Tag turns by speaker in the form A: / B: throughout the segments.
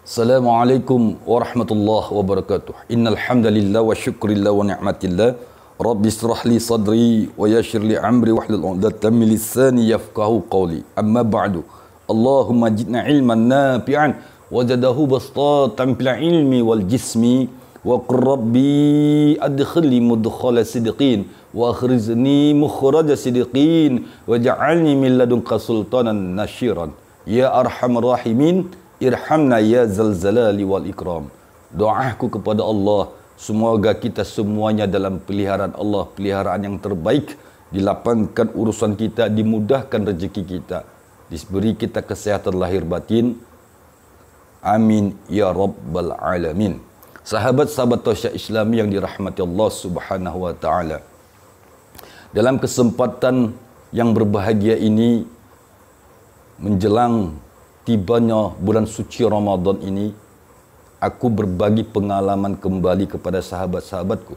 A: Assalamualaikum warahmatullahi wabarakatuh. Innal hamdalillah wa syukrillah wa ni'matillah. Rabbi israh li sadri wa yassir li amri wahlul 'uqdatam min lisani yafqahu qawli. Amma ba'du. Allahumma zidna ilman nafi'an wa zadahu bastatan fil ilmi wal jismi wa qur rabbi adkhilni mudkhala sidqin wa akhrizni mukhraja sidqin waj'alni min ladunka sultanan nashiran. Ya arhamar rahimin, irhamna ya zalzalali wal ikram. Doaku kepada Allah, semoga kita semuanya dalam peliharaan Allah, peliharaan yang terbaik, dilapangkan urusan kita, dimudahkan rezeki kita, diberi kita kesehatan lahir batin. Amin ya rabbal alamin. Sahabat-sahabat Tausya Islami yang dirahmati Allah Subhanahu wa taala. Dalam kesempatan yang berbahagia ini, menjelang tibanya bulan suci Ramadan ini, aku berbagi pengalaman kembali kepada sahabat-sahabatku.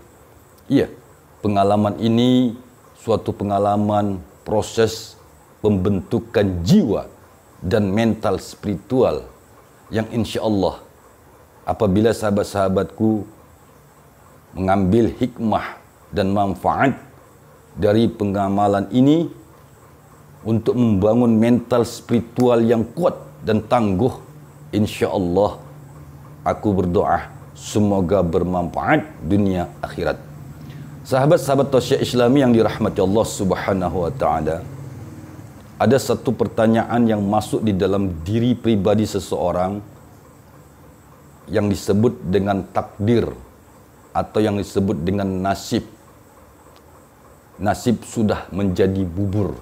A: Iya, pengalaman ini suatu pengalaman proses pembentukan jiwa dan mental spiritual yang insya Allah apabila sahabat-sahabatku mengambil hikmah dan manfaat dari pengamalan ini untuk membangun mental spiritual yang kuat dan tangguh, insya Allah aku berdoa semoga bermanfaat dunia akhirat. Sahabat-sahabat Tausya Islami yang dirahmati Allah Subhanahu wa taala, ada satu pertanyaan yang masuk di dalam diri pribadi seseorang yang disebut dengan takdir atau yang disebut dengan nasib. Nasib sudah menjadi bubur,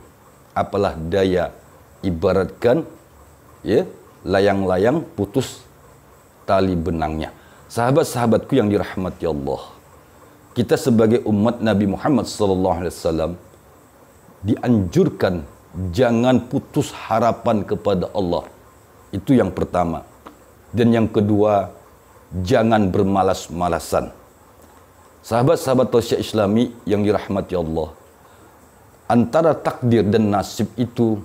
A: apalah daya ibaratkan ya layang-layang putus tali benangnya. Sahabat-sahabatku yang dirahmati Allah, kita sebagai umat Nabi Muhammad sallallahu alaihi wasallam dianjurkan jangan putus harapan kepada Allah. Itu yang pertama. Dan yang kedua, jangan bermalas-malasan. Sahabat-sahabat Tausya Islami yang dirahmati Allah, antara takdir dan nasib itu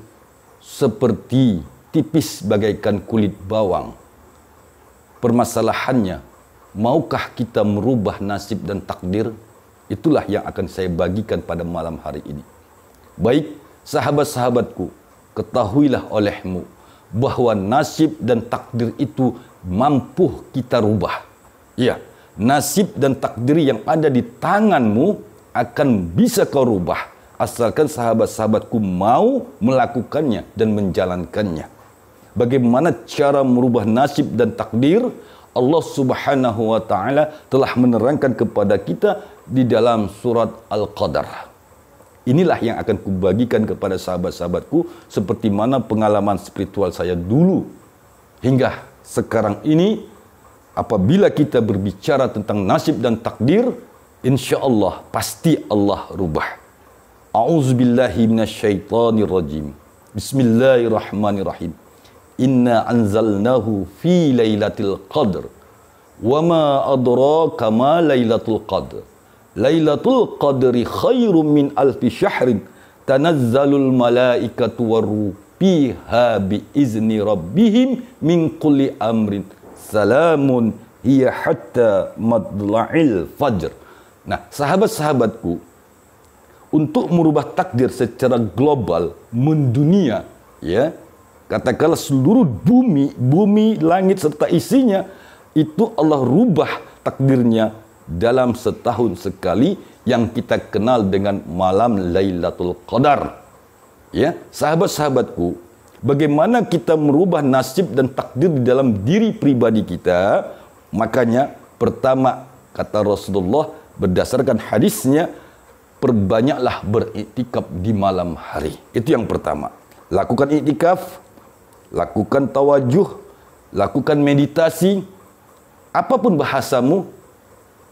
A: seperti tipis bagaikan kulit bawang. Permasalahannya, maukah kita merubah nasib dan takdir? Itulah yang akan saya bagikan pada malam hari ini. Baik, sahabat-sahabatku, ketahuilah olehmu bahwa nasib dan takdir itu mampu kita rubah. Ya, nasib dan takdir yang ada di tanganmu akan bisa kau rubah, asalkan sahabat-sahabatku mau melakukannya dan menjalankannya. Bagaimana cara merubah nasib dan takdir? Allah Subhanahu wa taala telah menerangkan kepada kita di dalam surat Al-Qadar. Inilah yang akan kubagikan kepada sahabat-sahabatku seperti mana pengalaman spiritual saya dulu hingga sekarang ini. Apabila kita berbicara tentang nasib dan takdir, insya Allah pasti Allah rubah. A'udzubillahi minasyaitonirrajim. Bismillahirrahmanirrahim. Inna anzalnahu fi lailatul qadr. Wa ma adraka ma lailatul qadr. Lailatul qadri khairum min alfi syahrin. Tanazzalul malaikatu waruh fiha bi izni rabbihim min kulli amrin. Salamun hiya hatta madla'il fajr. Nah, sahabat-sahabatku, untuk merubah takdir secara global, mendunia, ya, katakanlah seluruh bumi, langit serta isinya, itu Allah rubah takdirnya dalam setahun sekali yang kita kenal dengan malam Lailatul Qadar. Ya, sahabat-sahabatku, bagaimana kita merubah nasib dan takdir di dalam diri pribadi kita? Makanya pertama kata Rasulullah berdasarkan hadisnya, perbanyaklah beriktikaf di malam hari. Itu yang pertama. Lakukan iktikaf, lakukan tawajuh, lakukan meditasi, apapun bahasamu,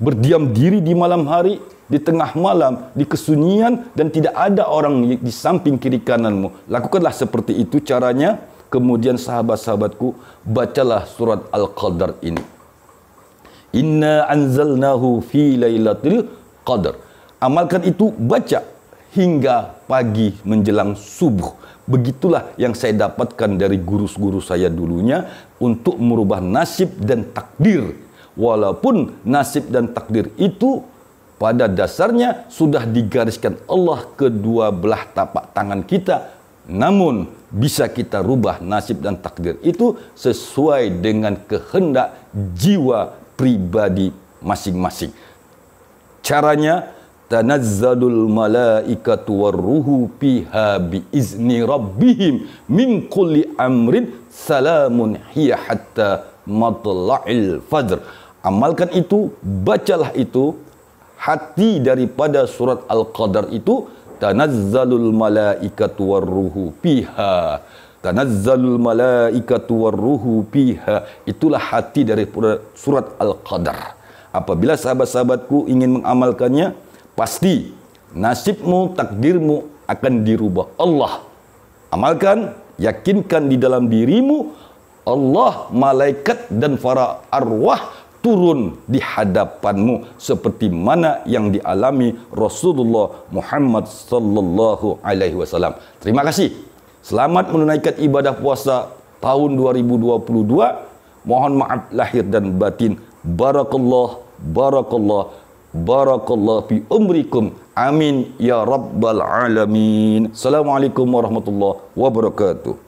A: berdiam diri di malam hari, di tengah malam, di kesunyian dan tidak ada orang di samping kiri kananmu. Lakukanlah seperti itu caranya. Kemudian sahabat-sahabatku, bacalah surat Al-Qadar ini. Inna anzalnahu fi lailatul qadr. Amalkan itu, baca hingga pagi menjelang subuh. Begitulah yang saya dapatkan dari guru-guru saya dulunya untuk merubah nasib dan takdir. Walaupun nasib dan takdir itu pada dasarnya sudah digariskan Allah kedua belah tapak tangan kita. Namun bisa kita rubah nasib dan takdir itu sesuai dengan kehendak jiwa pribadi masing-masing. Caranya, tanazzalul malaikatu warruhu fiha biizni rabbihim min kulli amrin salamun hiya hatta matla'il fajr. Amalkan itu, bacalah itu. Hati daripada surat Al-Qadar itu, tanazzalul malaikatu warruhu fiha. Tanazzalul malaikatu warruhu fiha. Itulah hati daripada surat Al-Qadar. Apabila sahabat-sahabatku ingin mengamalkannya, pasti nasibmu, takdirmu akan dirubah Allah. Amalkan, yakinkan di dalam dirimu, Allah, malaikat dan para arwah turun di hadapanmu seperti mana yang dialami Rasulullah Muhammad sallallahu alaihi wasallam. Terima kasih. Selamat menunaikan ibadah puasa tahun 2022. Mohon maaf lahir dan batin. Barakallah, barakallah, barakallah fi umrikum. Amin ya rabbal alamin. Assalamualaikum warahmatullahi wabarakatuh.